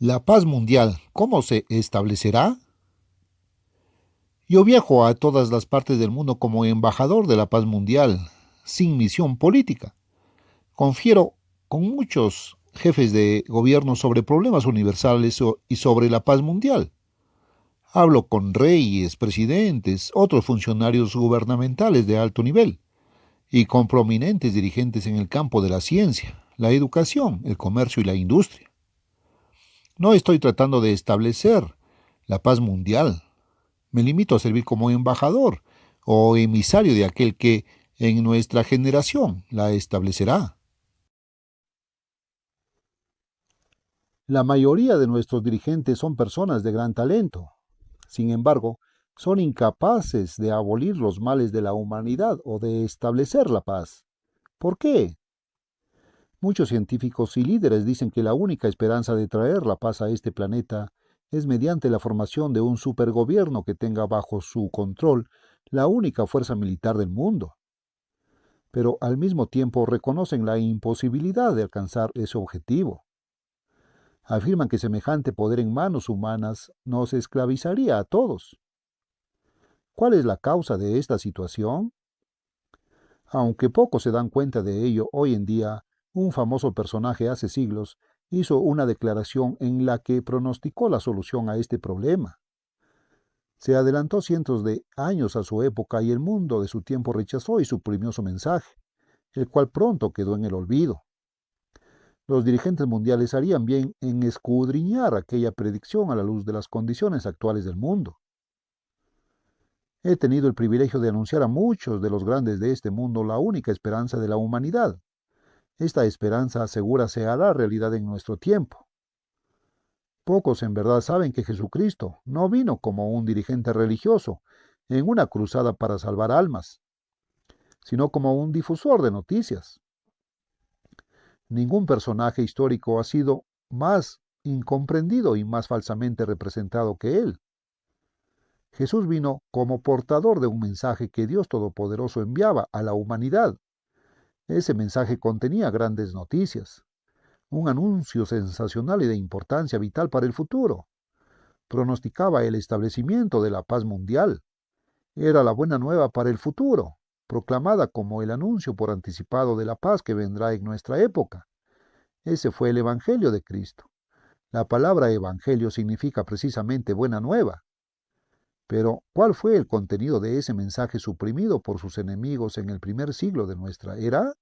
La paz mundial, ¿cómo se establecerá? Yo viajo a todas las partes del mundo como embajador de la paz mundial, sin misión política. Confiero con muchos jefes de gobierno sobre problemas universales y sobre la paz mundial. Hablo con reyes, presidentes, otros funcionarios gubernamentales de alto nivel y con prominentes dirigentes en el campo de la ciencia, la educación, el comercio y la industria. No estoy tratando de establecer la paz mundial. Me limito a servir como embajador o emisario de aquel que en nuestra generación la establecerá. La mayoría de nuestros dirigentes son personas de gran talento. Sin embargo, son incapaces de abolir los males de la humanidad o de establecer la paz. ¿Por qué? Muchos científicos y líderes dicen que la única esperanza de traer la paz a este planeta es mediante la formación de un supergobierno que tenga bajo su control la única fuerza militar del mundo. Pero al mismo tiempo reconocen la imposibilidad de alcanzar ese objetivo. Afirman que semejante poder en manos humanas nos esclavizaría a todos. ¿Cuál es la causa de esta situación? Aunque pocos se dan cuenta de ello hoy en día, un famoso personaje hace siglos hizo una declaración en la que pronosticó la solución a este problema. Se adelantó cientos de años a su época y el mundo de su tiempo rechazó y suprimió su mensaje, el cual pronto quedó en el olvido. Los dirigentes mundiales harían bien en escudriñar aquella predicción a la luz de las condiciones actuales del mundo. He tenido el privilegio de anunciar a muchos de los grandes de este mundo la única esperanza de la humanidad. Esta esperanza segura se hará realidad en nuestro tiempo. Pocos en verdad saben que Jesucristo no vino como un dirigente religioso en una cruzada para salvar almas, sino como un difusor de noticias. Ningún personaje histórico ha sido más incomprendido y más falsamente representado que él. Jesús vino como portador de un mensaje que Dios Todopoderoso enviaba a la humanidad. Ese mensaje contenía grandes noticias, un anuncio sensacional y de importancia vital para el futuro. Pronosticaba el establecimiento de la paz mundial. Era la buena nueva para el futuro, proclamada como el anuncio por anticipado de la paz que vendrá en nuestra época. Ese fue el Evangelio de Cristo. La palabra Evangelio significa precisamente buena nueva. Pero, ¿cuál fue el contenido de ese mensaje suprimido por sus enemigos en el primer siglo de nuestra era?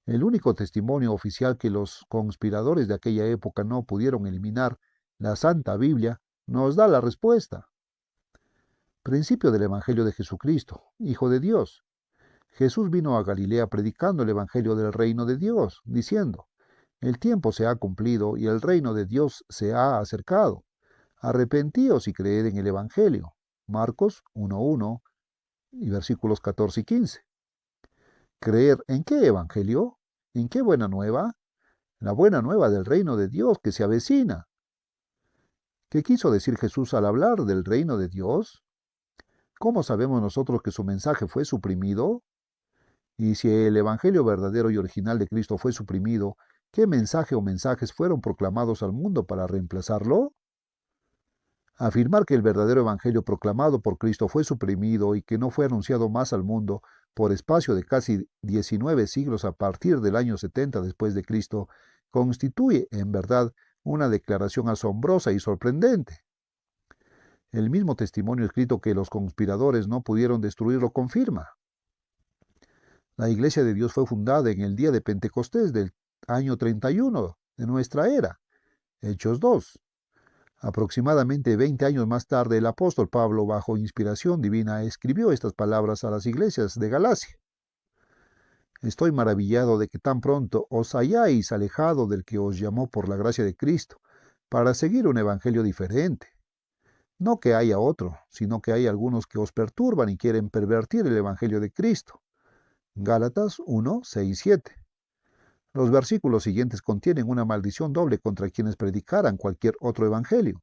El único testimonio oficial que los conspiradores de aquella época no pudieron eliminar, la Santa Biblia, nos da la respuesta. Principio del Evangelio de Jesucristo, Hijo de Dios. Jesús vino a Galilea predicando el Evangelio del reino de Dios, diciendo: el tiempo se ha cumplido y el reino de Dios se ha acercado. Arrepentíos y creed en el Evangelio. Marcos 1:1 y versículos 14 y 15. ¿Creer en qué Evangelio? ¿En qué buena nueva? La buena nueva del reino de Dios que se avecina. ¿Qué quiso decir Jesús al hablar del reino de Dios? ¿Cómo sabemos nosotros que su mensaje fue suprimido? Y si el Evangelio verdadero y original de Cristo fue suprimido, ¿qué mensaje o mensajes fueron proclamados al mundo para reemplazarlo? Afirmar que el verdadero Evangelio proclamado por Cristo fue suprimido y que no fue anunciado más al mundo por espacio de casi 19 siglos a partir del año 70 después de Cristo, constituye, en verdad, una declaración asombrosa y sorprendente. El mismo testimonio escrito que los conspiradores no pudieron destruir lo confirma. La Iglesia de Dios fue fundada en el día de Pentecostés del año 31 de nuestra era, Hechos 2. Aproximadamente 20 años más tarde, el apóstol Pablo, bajo inspiración divina, escribió estas palabras a las iglesias de Galacia. Estoy maravillado de que tan pronto os hayáis alejado del que os llamó por la gracia de Cristo, para seguir un evangelio diferente. No que haya otro, sino que hay algunos que os perturban y quieren pervertir el evangelio de Cristo. Gálatas 1, 6, 7. Los versículos siguientes contienen una maldición doble contra quienes predicaran cualquier otro evangelio.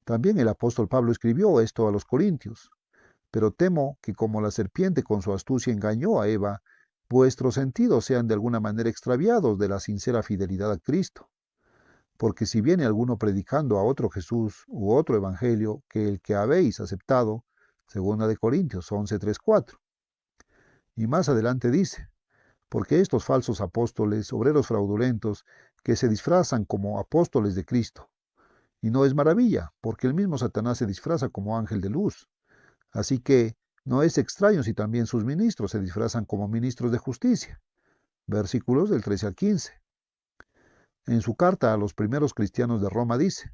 También el apóstol Pablo escribió esto a los corintios: pero temo que como la serpiente con su astucia engañó a Eva, vuestros sentidos sean de alguna manera extraviados de la sincera fidelidad a Cristo. Porque si viene alguno predicando a otro Jesús u otro evangelio que el que habéis aceptado, 2 Corintios 11:3-4. Y más adelante dice, porque estos falsos apóstoles, obreros fraudulentos, que se disfrazan como apóstoles de Cristo. Y no es maravilla, porque el mismo Satanás se disfraza como ángel de luz. Así que no es extraño si también sus ministros se disfrazan como ministros de justicia. Versículos del 13 al 15. En su carta a los primeros cristianos de Roma dice,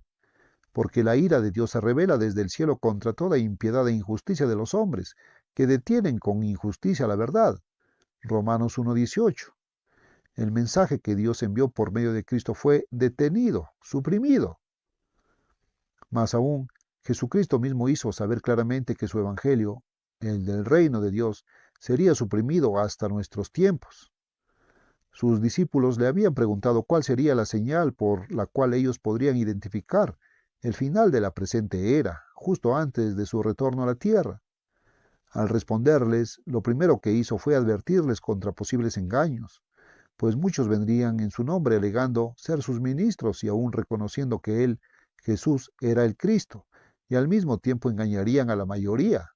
porque la ira de Dios se revela desde el cielo contra toda impiedad e injusticia de los hombres, que detienen con injusticia la verdad. Romanos 1:18. El mensaje que Dios envió por medio de Cristo fue detenido, suprimido. Más aún, Jesucristo mismo hizo saber claramente que su evangelio, el del reino de Dios, sería suprimido hasta nuestros tiempos. Sus discípulos le habían preguntado cuál sería la señal por la cual ellos podrían identificar el final de la presente era, justo antes de su retorno a la tierra. Al responderles, lo primero que hizo fue advertirles contra posibles engaños, pues muchos vendrían en su nombre alegando ser sus ministros y aún reconociendo que él, Jesús, era el Cristo, y al mismo tiempo engañarían a la mayoría.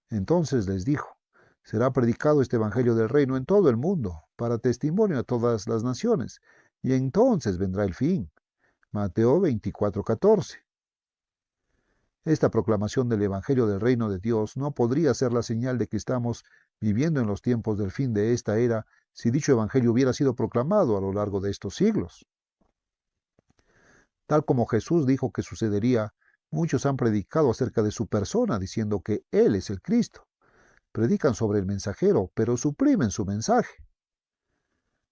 Entonces les dijo, será predicado este evangelio del reino en todo el mundo, para testimonio a todas las naciones, y entonces vendrá el fin. Mateo 24:14. Esta proclamación del evangelio del reino de Dios no podría ser la señal de que estamos viviendo en los tiempos del fin de esta era si dicho evangelio hubiera sido proclamado a lo largo de estos siglos. Tal como Jesús dijo que sucedería, muchos han predicado acerca de su persona, diciendo que Él es el Cristo. Predican sobre el mensajero, pero suprimen su mensaje.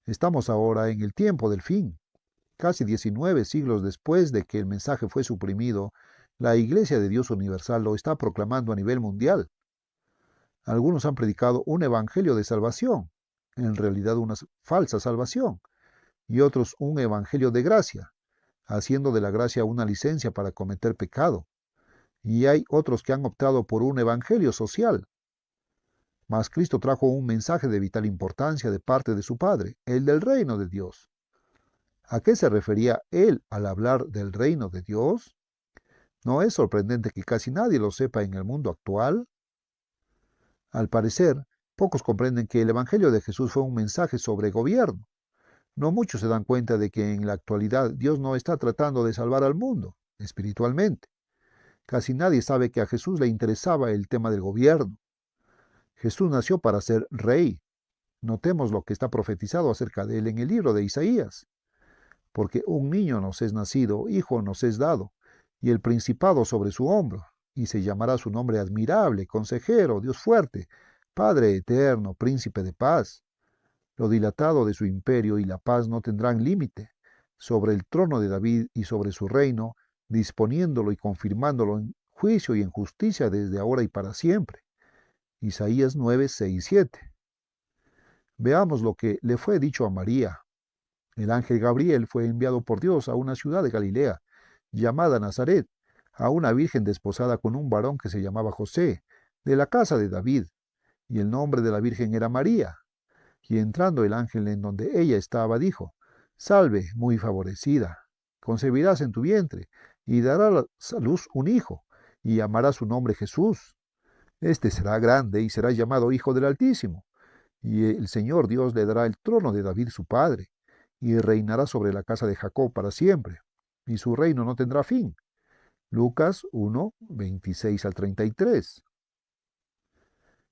Estamos ahora en el tiempo del fin. Casi 19 siglos después de que el mensaje fue suprimido, la Iglesia de Dios Universal lo está proclamando a nivel mundial. Algunos han predicado un evangelio de salvación, en realidad una falsa salvación, y otros un evangelio de gracia, haciendo de la gracia una licencia para cometer pecado. Y hay otros que han optado por un evangelio social. Mas Cristo trajo un mensaje de vital importancia de parte de su Padre, el del reino de Dios. ¿A qué se refería él al hablar del reino de Dios? ¿No es sorprendente que casi nadie lo sepa en el mundo actual? Al parecer, pocos comprenden que el Evangelio de Jesús fue un mensaje sobre gobierno. No muchos se dan cuenta de que en la actualidad Dios no está tratando de salvar al mundo, espiritualmente. Casi nadie sabe que a Jesús le interesaba el tema del gobierno. Jesús nació para ser rey. Notemos lo que está profetizado acerca de él en el libro de Isaías. Porque un niño nos es nacido, hijo nos es dado, y el principado sobre su hombro, y se llamará su nombre admirable, consejero, Dios fuerte, Padre eterno, príncipe de paz. Lo dilatado de su imperio y la paz no tendrán límite, sobre el trono de David y sobre su reino, disponiéndolo y confirmándolo en juicio y en justicia desde ahora y para siempre. Isaías 9, 6 y 7. Veamos lo que le fue dicho a María. El ángel Gabriel fue enviado por Dios a una ciudad de Galilea, llamada Nazaret, a una virgen desposada con un varón que se llamaba José, de la casa de David, y el nombre de la virgen era María. Y entrando el ángel en donde ella estaba, dijo, Salve, muy favorecida, concebirás en tu vientre, y darás a luz un hijo, y llamarás su nombre Jesús. Este será grande y será llamado Hijo del Altísimo, y el Señor Dios le dará el trono de David su padre, y reinará sobre la casa de Jacob para siempre, y su reino no tendrá fin. Lucas 1, 26 al 33.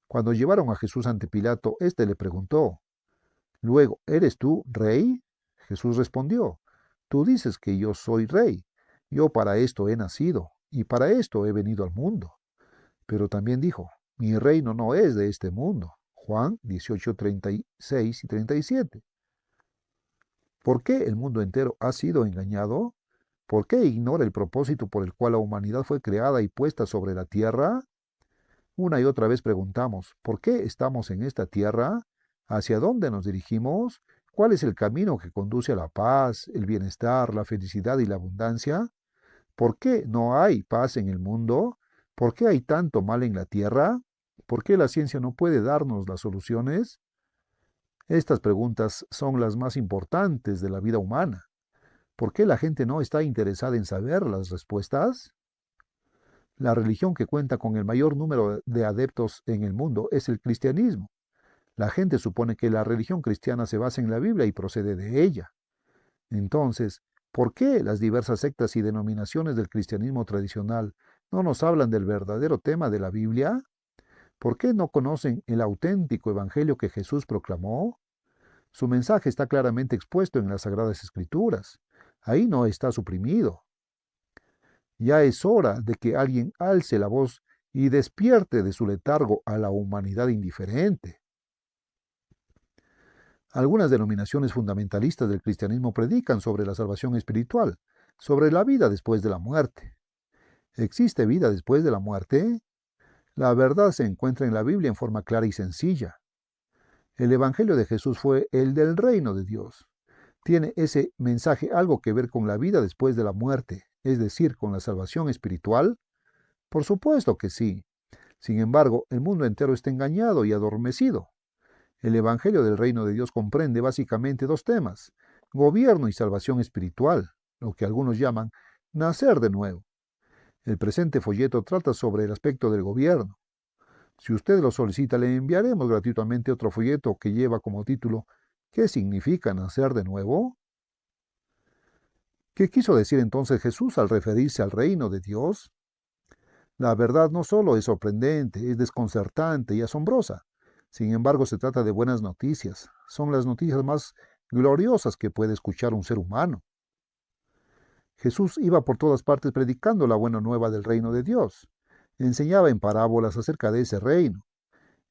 Cuando llevaron a Jesús ante Pilato, éste le preguntó, Luego, ¿eres tú rey? Jesús respondió, Tú dices que yo soy rey. Yo para esto he nacido, y para esto he venido al mundo. Pero también dijo, Mi reino no es de este mundo. Juan 18, 36 y 37. ¿Por qué el mundo entero ha sido engañado? ¿Por qué ignora el propósito por el cual la humanidad fue creada y puesta sobre la tierra? Una y otra vez preguntamos, ¿por qué estamos en esta tierra? ¿Hacia dónde nos dirigimos? ¿Cuál es el camino que conduce a la paz, el bienestar, la felicidad y la abundancia? ¿Por qué no hay paz en el mundo? ¿Por qué hay tanto mal en la tierra? ¿Por qué la ciencia no puede darnos las soluciones? Estas preguntas son las más importantes de la vida humana. ¿Por qué la gente no está interesada en saber las respuestas? La religión que cuenta con el mayor número de adeptos en el mundo es el cristianismo. La gente supone que la religión cristiana se basa en la Biblia y procede de ella. Entonces, ¿por qué las diversas sectas y denominaciones del cristianismo tradicional no nos hablan del verdadero tema de la Biblia? ¿Por qué no conocen el auténtico evangelio que Jesús proclamó? Su mensaje está claramente expuesto en las Sagradas Escrituras. Ahí no está suprimido. Ya es hora de que alguien alce la voz y despierte de su letargo a la humanidad indiferente. Algunas denominaciones fundamentalistas del cristianismo predican sobre la salvación espiritual, sobre la vida después de la muerte. ¿Existe vida después de la muerte? La verdad se encuentra en la Biblia en forma clara y sencilla. El Evangelio de Jesús fue el del reino de Dios. ¿Tiene ese mensaje algo que ver con la vida después de la muerte, es decir, con la salvación espiritual? Por supuesto que sí. Sin embargo, el mundo entero está engañado y adormecido. El Evangelio del Reino de Dios comprende básicamente dos temas: gobierno y salvación espiritual, lo que algunos llaman nacer de nuevo. El presente folleto trata sobre el aspecto del gobierno. Si usted lo solicita, le enviaremos gratuitamente otro folleto que lleva como título ¿Qué significa nacer de nuevo? ¿Qué quiso decir entonces Jesús al referirse al reino de Dios? La verdad no solo es sorprendente, es desconcertante y asombrosa. Sin embargo, se trata de buenas noticias. Son las noticias más gloriosas que puede escuchar un ser humano. Jesús iba por todas partes predicando la buena nueva del reino de Dios. Enseñaba en parábolas acerca de ese reino.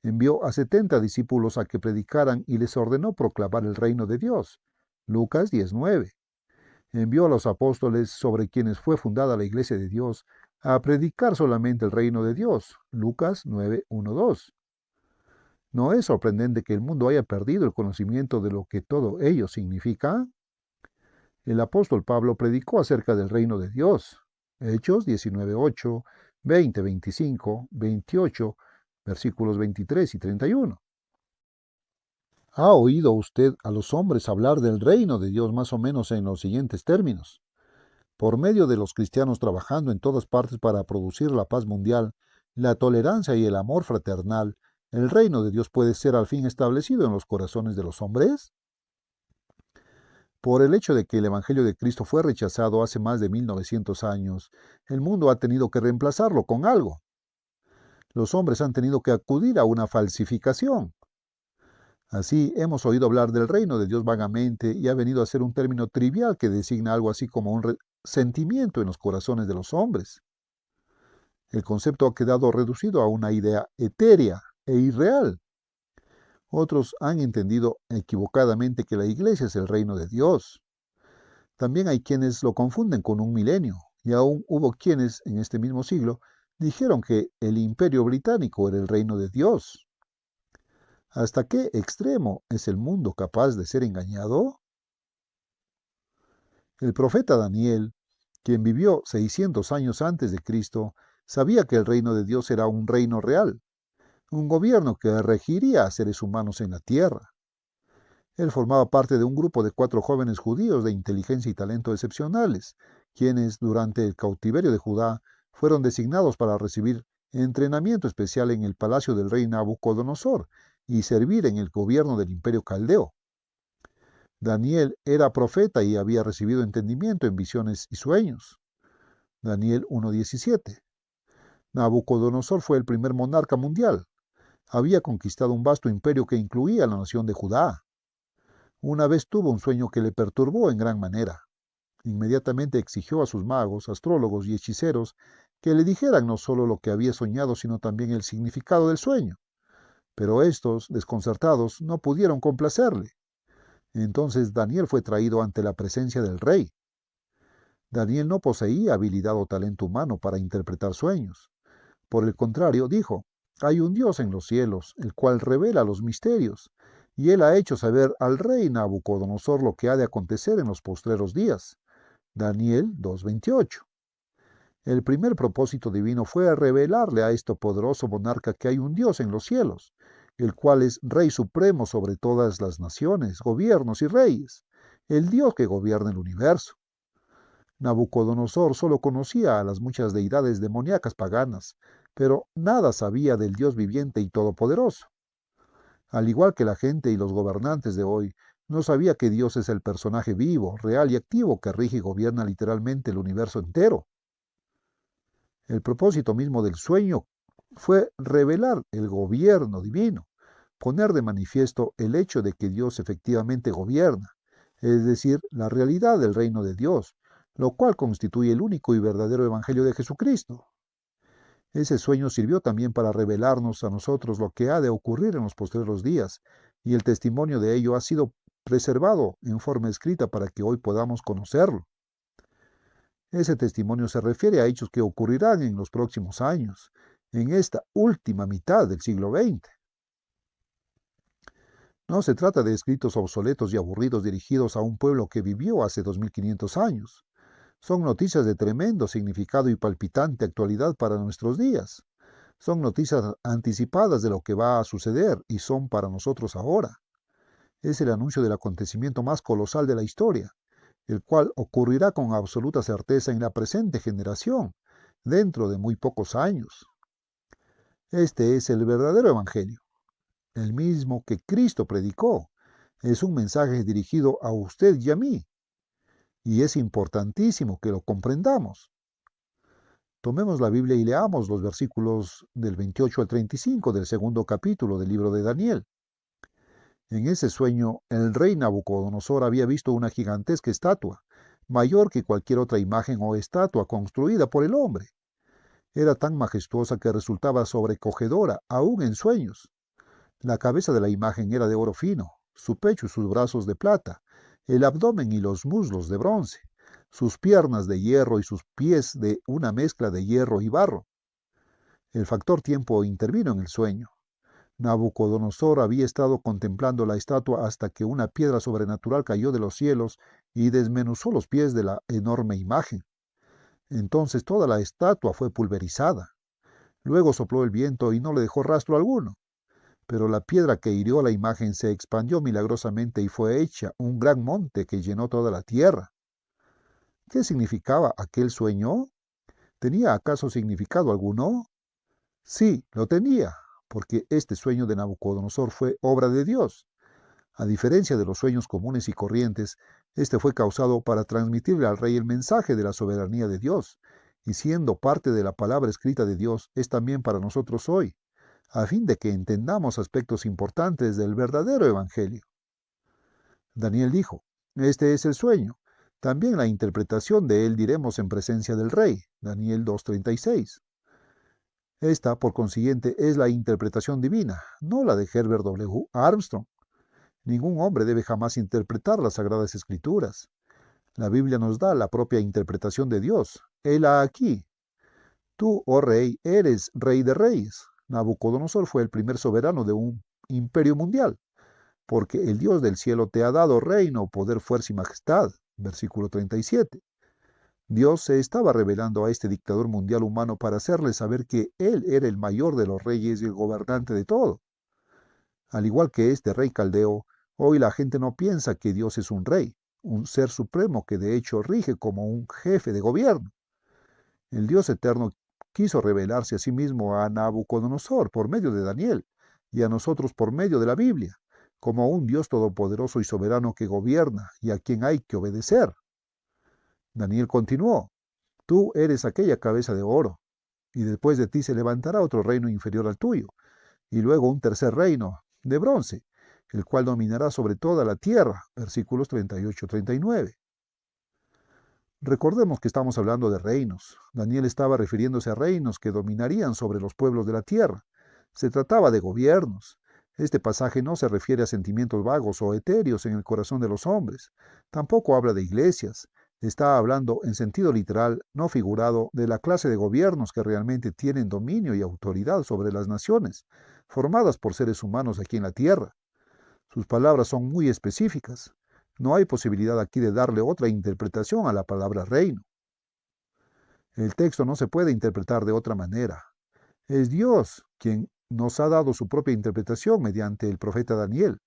Envió a 70 discípulos a que predicaran y les ordenó proclamar el reino de Dios. Lucas 19. Envió a los apóstoles sobre quienes fue fundada la iglesia de Dios a predicar solamente el reino de Dios. Lucas 9:1-2. ¿No es sorprendente que el mundo haya perdido el conocimiento de lo que todo ello significa? El apóstol Pablo predicó acerca del reino de Dios. Hechos 19:8, 20:25, 28, versículos 23 y 31. ¿Ha oído usted a los hombres hablar del reino de Dios más o menos en los siguientes términos? Por medio de los cristianos trabajando en todas partes para producir la paz mundial, la tolerancia y el amor fraternal, ¿el reino de Dios puede ser al fin establecido en los corazones de los hombres? Por el hecho de que el Evangelio de Cristo fue rechazado hace más de 1900 años, el mundo ha tenido que reemplazarlo con algo. Los hombres han tenido que acudir a una falsificación. Así, hemos oído hablar del reino de Dios vagamente y ha venido a ser un término trivial que designa algo así como un sentimiento en los corazones de los hombres. El concepto ha quedado reducido a una idea etérea e irreal. Otros han entendido equivocadamente que la iglesia es el reino de Dios. También hay quienes lo confunden con un milenio, y aún hubo quienes, en este mismo siglo, dijeron que el imperio británico era el reino de Dios. ¿Hasta qué extremo es el mundo capaz de ser engañado? El profeta Daniel, quien vivió 600 años antes de Cristo, sabía que el reino de Dios era un reino real, un gobierno que regiría a seres humanos en la tierra. Él formaba parte de un grupo de 4 jóvenes judíos de inteligencia y talento excepcionales, quienes, durante el cautiverio de Judá, fueron designados para recibir entrenamiento especial en el palacio del rey Nabucodonosor y servir en el gobierno del imperio caldeo. Daniel era profeta y había recibido entendimiento en visiones y sueños. Daniel 1:17. Nabucodonosor fue el primer monarca mundial. Había conquistado un vasto imperio que incluía la nación de Judá. Una vez tuvo un sueño que le perturbó en gran manera. Inmediatamente exigió a sus magos, astrólogos y hechiceros que le dijeran no solo lo que había soñado, sino también el significado del sueño. Pero estos, desconcertados, no pudieron complacerle. Entonces Daniel fue traído ante la presencia del rey. Daniel no poseía habilidad o talento humano para interpretar sueños. Por el contrario, dijo: hay un Dios en los cielos, el cual revela los misterios, y él ha hecho saber al rey Nabucodonosor lo que ha de acontecer en los postreros días. Daniel 2:28. El primer propósito divino fue revelarle a este poderoso monarca que hay un Dios en los cielos, el cual es Rey supremo sobre todas las naciones, gobiernos y reyes, el Dios que gobierna el universo. Nabucodonosor solo conocía a las muchas deidades demoníacas paganas, pero nada sabía del Dios viviente y todopoderoso. Al igual que la gente y los gobernantes de hoy, no sabía que Dios es el personaje vivo, real y activo que rige y gobierna literalmente el universo entero. El propósito mismo del sueño fue revelar el gobierno divino, poner de manifiesto el hecho de que Dios efectivamente gobierna, es decir, la realidad del reino de Dios, lo cual constituye el único y verdadero evangelio de Jesucristo. Ese sueño sirvió también para revelarnos a nosotros lo que ha de ocurrir en los postreros días, y el testimonio de ello ha sido preservado en forma escrita para que hoy podamos conocerlo. Ese testimonio se refiere a hechos que ocurrirán en los próximos años, en esta última mitad del siglo XX. No se trata de escritos obsoletos y aburridos dirigidos a un pueblo que vivió hace 2500 años. Son noticias de tremendo significado y palpitante actualidad para nuestros días. Son noticias anticipadas de lo que va a suceder y son para nosotros ahora. Es el anuncio del acontecimiento más colosal de la historia, el cual ocurrirá con absoluta certeza en la presente generación, dentro de muy pocos años. Este es el verdadero evangelio, el mismo que Cristo predicó. Es un mensaje dirigido a usted y a mí, y es importantísimo que lo comprendamos. Tomemos la Biblia y leamos los versículos del 28 al 35 del segundo capítulo del libro de Daniel. En ese sueño, el rey Nabucodonosor había visto una gigantesca estatua, mayor que cualquier otra imagen o estatua construida por el hombre. Era tan majestuosa que resultaba sobrecogedora, aún en sueños. La cabeza de la imagen era de oro fino, su pecho y sus brazos de plata, el abdomen y los muslos de bronce, sus piernas de hierro y sus pies de una mezcla de hierro y barro. El factor tiempo intervino en el sueño. Nabucodonosor había estado contemplando la estatua hasta que una piedra sobrenatural cayó de los cielos y desmenuzó los pies de la enorme imagen. Entonces toda la estatua fue pulverizada. Luego sopló el viento y no le dejó rastro alguno. Pero la piedra que hirió a la imagen se expandió milagrosamente y fue hecha un gran monte que llenó toda la tierra. ¿Qué significaba aquel sueño? ¿Tenía acaso significado alguno? Sí, lo tenía, porque este sueño de Nabucodonosor fue obra de Dios. A diferencia de los sueños comunes y corrientes, este fue causado para transmitirle al rey el mensaje de la soberanía de Dios, y siendo parte de la palabra escrita de Dios, es también para nosotros hoy, a fin de que entendamos aspectos importantes del verdadero evangelio. Daniel dijo, este es el sueño. También la interpretación de él diremos en presencia del rey. Daniel 2:36. Esta, por consiguiente, es la interpretación divina, no la de Herbert W. Armstrong. Ningún hombre debe jamás interpretar las Sagradas Escrituras. La Biblia nos da la propia interpretación de Dios. Hela aquí. Tú, oh rey, eres rey de reyes. Nabucodonosor fue el primer soberano de un imperio mundial, porque el Dios del cielo te ha dado reino, poder, fuerza y majestad. Versículo 37. Dios se estaba revelando a este dictador mundial humano para hacerle saber que él era el mayor de los reyes y el gobernante de todo. Al igual que este rey caldeo, hoy la gente no piensa que Dios es un rey, un ser supremo que de hecho rige como un jefe de gobierno. El Dios eterno quiso revelarse a sí mismo a Nabucodonosor por medio de Daniel y a nosotros por medio de la Biblia, como un Dios todopoderoso y soberano que gobierna y a quien hay que obedecer. Daniel continuó, tú eres aquella cabeza de oro, y después de ti se levantará otro reino inferior al tuyo, y luego un tercer reino, de bronce, el cual dominará sobre toda la tierra. Versículos 38-39. Recordemos que estamos hablando de reinos. Daniel estaba refiriéndose a reinos que dominarían sobre los pueblos de la tierra. Se trataba de gobiernos. Este pasaje no se refiere a sentimientos vagos o etéreos en el corazón de los hombres. Tampoco habla de iglesias. Está hablando en sentido literal, no figurado, de la clase de gobiernos que realmente tienen dominio y autoridad sobre las naciones, formadas por seres humanos aquí en la tierra. Sus palabras son muy específicas. No hay posibilidad aquí de darle otra interpretación a la palabra reino. El texto no se puede interpretar de otra manera. Es Dios quien nos ha dado su propia interpretación mediante el profeta Daniel.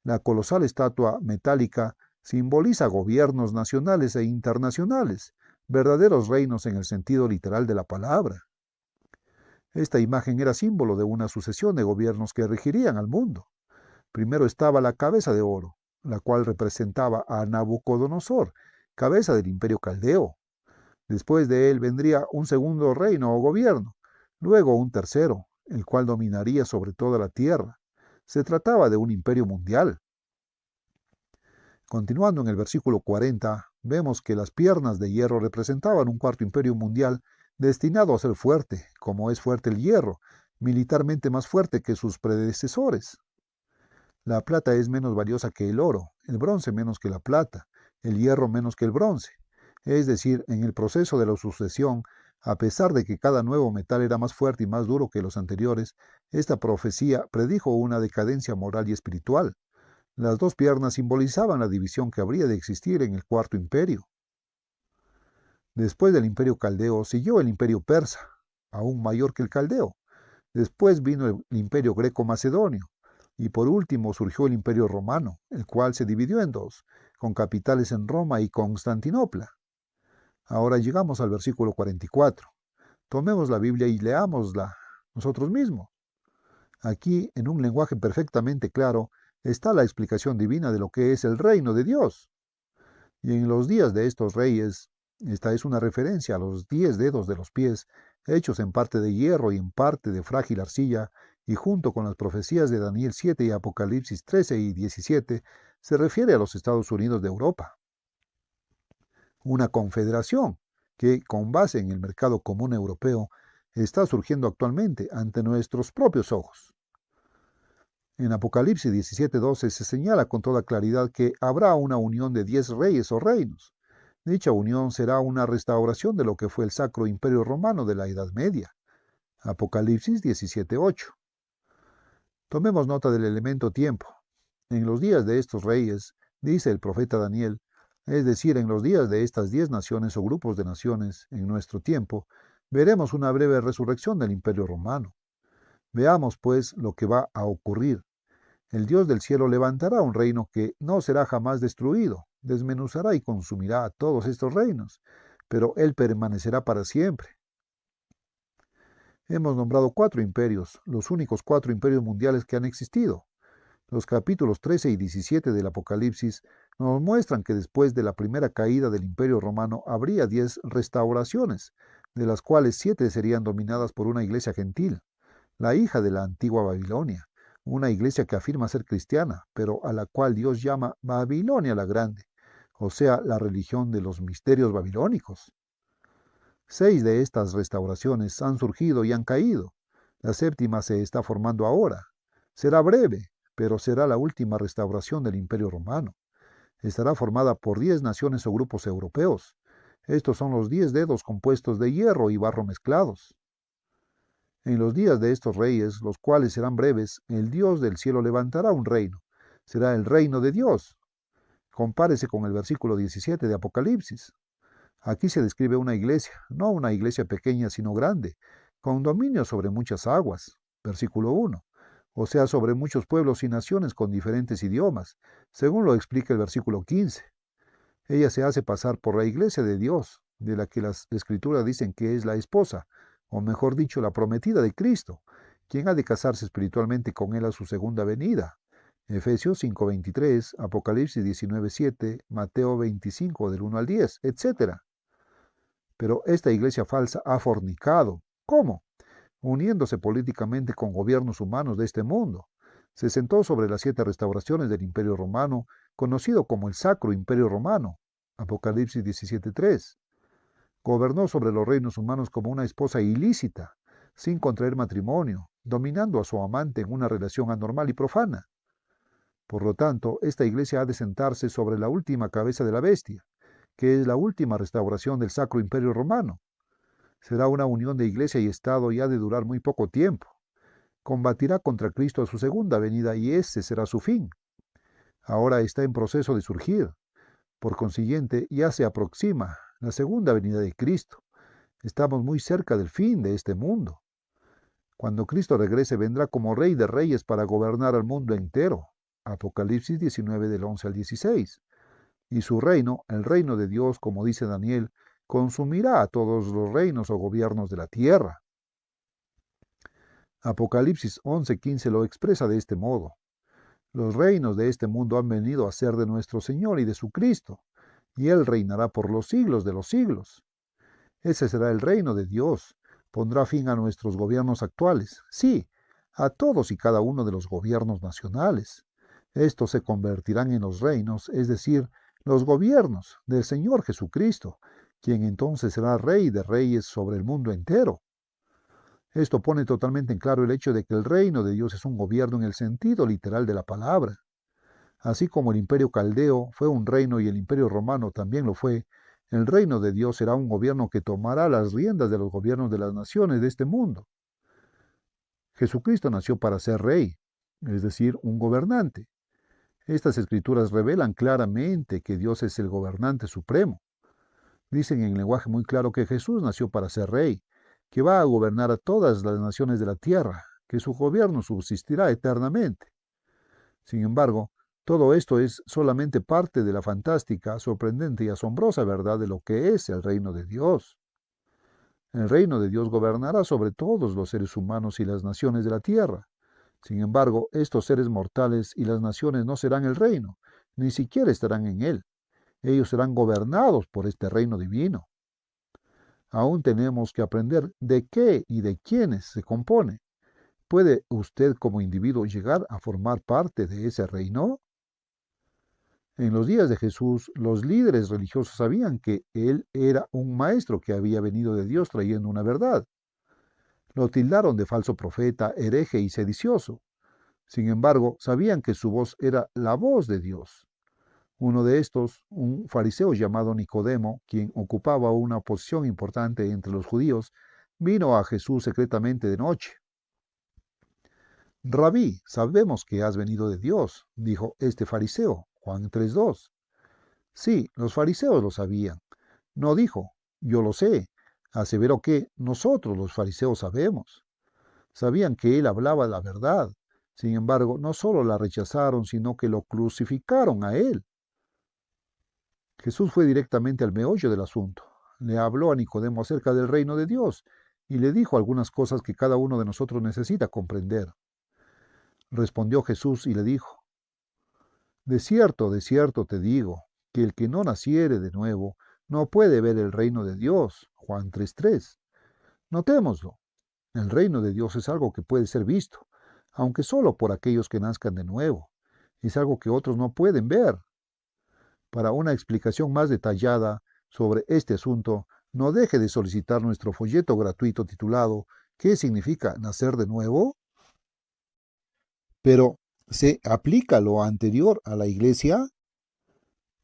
La colosal estatua metálica simboliza gobiernos nacionales e internacionales, verdaderos reinos en el sentido literal de la palabra. Esta imagen era símbolo de una sucesión de gobiernos que regirían al mundo. Primero estaba la cabeza de oro, la cual representaba a Nabucodonosor, cabeza del imperio caldeo. Después de él vendría un segundo reino o gobierno, luego un tercero, el cual dominaría sobre toda la tierra. Se trataba de un imperio mundial. Continuando en el versículo 40, vemos que las piernas de hierro representaban un cuarto imperio mundial destinado a ser fuerte, como es fuerte el hierro, militarmente más fuerte que sus predecesores. La plata es menos valiosa que el oro, el bronce menos que la plata, el hierro menos que el bronce. Es decir, en el proceso de la sucesión, a pesar de que cada nuevo metal era más fuerte y más duro que los anteriores, esta profecía predijo una decadencia moral y espiritual. Las dos piernas simbolizaban la división que habría de existir en el cuarto imperio. Después del imperio caldeo siguió el imperio persa, aún mayor que el caldeo. Después vino el imperio greco-macedonio, y por último surgió el imperio romano, el cual se dividió en dos, con capitales en Roma y Constantinopla. Ahora llegamos al versículo 44. Tomemos la Biblia y leámosla nosotros mismos. Aquí, en un lenguaje perfectamente claro, está la explicación divina de lo que es el reino de Dios. Y en los días de estos reyes, esta es una referencia a los 10 dedos de los pies, hechos en parte de hierro y en parte de frágil arcilla, y junto con las profecías de Daniel 7 y Apocalipsis 13 y 17, se refiere a los Estados Unidos de Europa. Una confederación que, con base en el mercado común europeo, está surgiendo actualmente ante nuestros propios ojos. En Apocalipsis 17:12 se señala con toda claridad que habrá una unión de 10 reyes o reinos. Dicha unión será una restauración de lo que fue el Sacro Imperio Romano de la Edad Media. Apocalipsis 17:8. Tomemos nota del elemento tiempo. En los días de estos reyes, dice el profeta Daniel, es decir, en los días de estas 10 naciones o grupos de naciones en nuestro tiempo, veremos una breve resurrección del Imperio Romano. Veamos, pues, lo que va a ocurrir. El Dios del cielo levantará un reino que no será jamás destruido, desmenuzará y consumirá a todos estos reinos, pero Él permanecerá para siempre. Hemos nombrado 4 imperios, los únicos 4 imperios mundiales que han existido. Los capítulos 13 y 17 del Apocalipsis nos muestran que después de la primera caída del Imperio Romano habría 10 restauraciones, de las cuales 7 serían dominadas por una iglesia gentil, la hija de la antigua Babilonia, una iglesia que afirma ser cristiana, pero a la cual Dios llama Babilonia la Grande, o sea, la religión de los misterios babilónicos. 6 de estas restauraciones han surgido y han caído. La séptima se está formando ahora. Será breve, pero será la última restauración del Imperio Romano. Estará formada por 10 naciones o grupos europeos. Estos son los 10 dedos compuestos de hierro y barro mezclados. En los días de estos reyes, los cuales serán breves, el Dios del cielo levantará un reino. Será el reino de Dios. Compárese con el versículo 17 de Apocalipsis. Aquí se describe una iglesia, no una iglesia pequeña, sino grande, con dominio sobre muchas aguas. Versículo 1. O sea, sobre muchos pueblos y naciones con diferentes idiomas, según lo explica el versículo 15. Ella se hace pasar por la iglesia de Dios, de la que las escrituras dicen que es la esposa, o mejor dicho, la prometida de Cristo, quien ha de casarse espiritualmente con él a su segunda venida. Efesios 5:23, Apocalipsis 19:7, Mateo 25 del 1 al 10, etc. Pero esta iglesia falsa ha fornicado. ¿Cómo? Uniéndose políticamente con gobiernos humanos de este mundo. Se sentó sobre las 7 restauraciones del Imperio Romano, conocido como el Sacro Imperio Romano. Apocalipsis 17:3. Gobernó sobre los reinos humanos como una esposa ilícita, sin contraer matrimonio, dominando a su amante en una relación anormal y profana. Por lo tanto, esta iglesia ha de sentarse sobre la última cabeza de la bestia, que es la última restauración del Sacro Imperio Romano. Será una unión de iglesia y Estado y ha de durar muy poco tiempo. Combatirá contra Cristo a su segunda venida y ese será su fin. Ahora está en proceso de surgir. Por consiguiente, ya se aproxima la segunda venida de Cristo. Estamos muy cerca del fin de este mundo. Cuando Cristo regrese, vendrá como Rey de Reyes para gobernar al mundo entero. Apocalipsis 19 del 11 al 16. Y su reino, el reino de Dios, como dice Daniel, consumirá a todos los reinos o gobiernos de la tierra. Apocalipsis 11:15 lo expresa de este modo. Los reinos de este mundo han venido a ser de nuestro Señor y de su Cristo, y Él reinará por los siglos de los siglos. Ese será el reino de Dios. Pondrá fin a nuestros gobiernos actuales, sí, a todos y cada uno de los gobiernos nacionales. Estos se convertirán en los reinos, es decir, los gobiernos del Señor Jesucristo, quien entonces será Rey de Reyes sobre el mundo entero. Esto pone totalmente en claro el hecho de que el reino de Dios es un gobierno en el sentido literal de la palabra. Así como el imperio caldeo fue un reino y el imperio romano también lo fue, el reino de Dios será un gobierno que tomará las riendas de los gobiernos de las naciones de este mundo. Jesucristo nació para ser rey, es decir, un gobernante. Estas escrituras revelan claramente que Dios es el gobernante supremo. Dicen en lenguaje muy claro que Jesús nació para ser rey, que va a gobernar a todas las naciones de la tierra, que su gobierno subsistirá eternamente. Sin embargo, todo esto es solamente parte de la fantástica, sorprendente y asombrosa verdad de lo que es el reino de Dios. El reino de Dios gobernará sobre todos los seres humanos y las naciones de la tierra. Sin embargo, estos seres mortales y las naciones no serán el reino, ni siquiera estarán en él. Ellos serán gobernados por este reino divino. Aún tenemos que aprender de qué y de quiénes se compone. ¿Puede usted como individuo llegar a formar parte de ese reino? En los días de Jesús, los líderes religiosos sabían que Él era un maestro que había venido de Dios trayendo una verdad. Lo tildaron de falso profeta, hereje y sedicioso. Sin embargo, sabían que su voz era la voz de Dios. Uno de estos, un fariseo llamado Nicodemo, quien ocupaba una posición importante entre los judíos, vino a Jesús secretamente de noche. Rabí, sabemos que has venido de Dios, dijo este fariseo, Juan 3:2. Sí, los fariseos lo sabían. No dijo, yo lo sé. Aseveró que nosotros los fariseos sabemos. Sabían que él hablaba la verdad. Sin embargo, no solo la rechazaron, sino que lo crucificaron a él. Jesús fue directamente al meollo del asunto. Le habló a Nicodemo acerca del reino de Dios y le dijo algunas cosas que cada uno de nosotros necesita comprender. Respondió Jesús y le dijo, de cierto te digo, que el que no naciere de nuevo no puede ver el reino de Dios. Juan 3:3. Notémoslo. El reino de Dios es algo que puede ser visto, aunque solo por aquellos que nazcan de nuevo. Es algo que otros no pueden ver. Para una explicación más detallada sobre este asunto, no deje de solicitar nuestro folleto gratuito titulado ¿Qué significa nacer de nuevo? Pero, ¿se aplica lo anterior a la iglesia?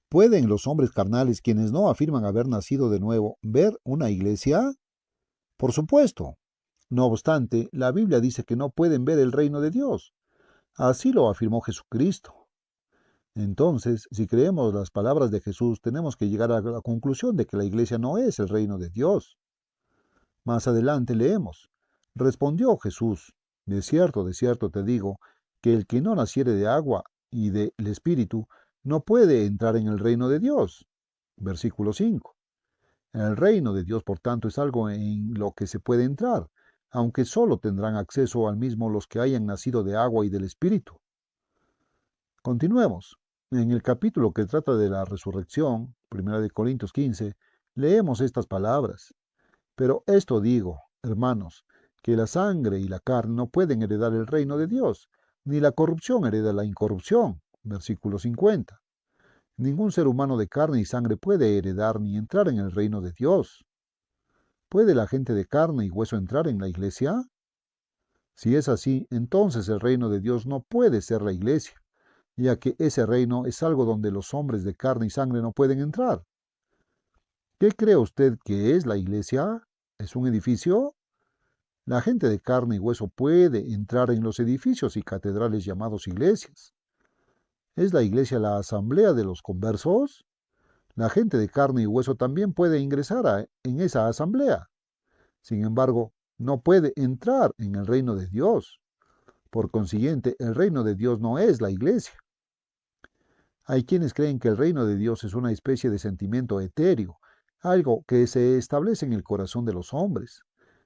¿Pueden los hombres carnales, quienes no afirman haber nacido de nuevo, ver una iglesia? Por supuesto. No obstante, la Biblia dice que no pueden ver el reino de Dios. Así lo afirmó Jesucristo. Entonces, si creemos las palabras de Jesús, tenemos que llegar a la conclusión de que la iglesia no es el reino de Dios. Más adelante leemos, respondió Jesús, de cierto te digo, que el que no naciere de agua y del Espíritu no puede entrar en el reino de Dios. Versículo 5. El reino de Dios, por tanto, es algo en lo que se puede entrar, aunque solo tendrán acceso al mismo los que hayan nacido de agua y del Espíritu. Continuemos. En el capítulo que trata de la resurrección, 1 Corintios 15, leemos estas palabras. Pero esto digo, hermanos, que la sangre y la carne no pueden heredar el reino de Dios, ni la corrupción hereda la incorrupción. Versículo 50. Ningún ser humano de carne y sangre puede heredar ni entrar en el reino de Dios. ¿Puede la gente de carne y hueso entrar en la iglesia? Si es así, entonces el reino de Dios no puede ser la iglesia, ya que ese reino es algo donde los hombres de carne y sangre no pueden entrar. ¿Qué cree usted que es la iglesia? ¿Es un edificio? La gente de carne y hueso puede entrar en los edificios y catedrales llamados iglesias. ¿Es la iglesia la asamblea de los conversos? La gente de carne y hueso también puede ingresar en esa asamblea. Sin embargo, no puede entrar en el reino de Dios. Por consiguiente, el reino de Dios no es la iglesia. Hay quienes creen que el reino de Dios es una especie de sentimiento etéreo, algo que se establece en el corazón de los hombres.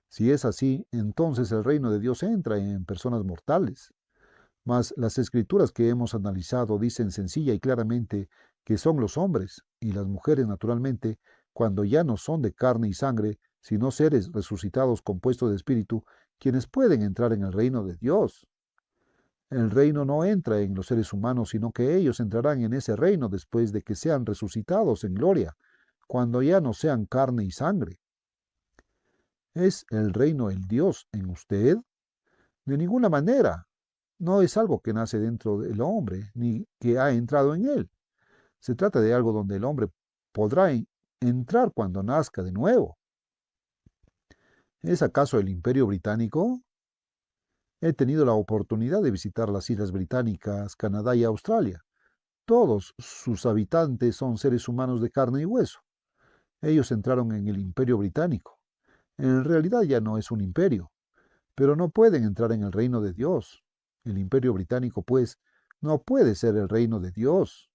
Si es así, entonces el reino de Dios entra en personas mortales. Mas las escrituras que hemos analizado dicen sencilla y claramente que son los hombres y las mujeres naturalmente, cuando ya no son de carne y sangre, sino seres resucitados compuestos de espíritu, quienes pueden entrar en el reino de Dios. El reino no entra en los seres humanos, sino que ellos entrarán en ese reino después de que sean resucitados en gloria, cuando ya no sean carne y sangre. ¿Es el reino el Dios en usted? De ninguna manera. No es algo que nace dentro del hombre, ni que ha entrado en él. Se trata de algo donde el hombre podrá entrar cuando nazca de nuevo. ¿Es acaso el Imperio Británico? He tenido la oportunidad de visitar las Islas Británicas, Canadá y Australia. Todos sus habitantes son seres humanos de carne y hueso. Ellos entraron en el Imperio Británico. En realidad ya no es un imperio, pero no pueden entrar en el reino de Dios. El Imperio Británico, pues, no puede ser el reino de Dios.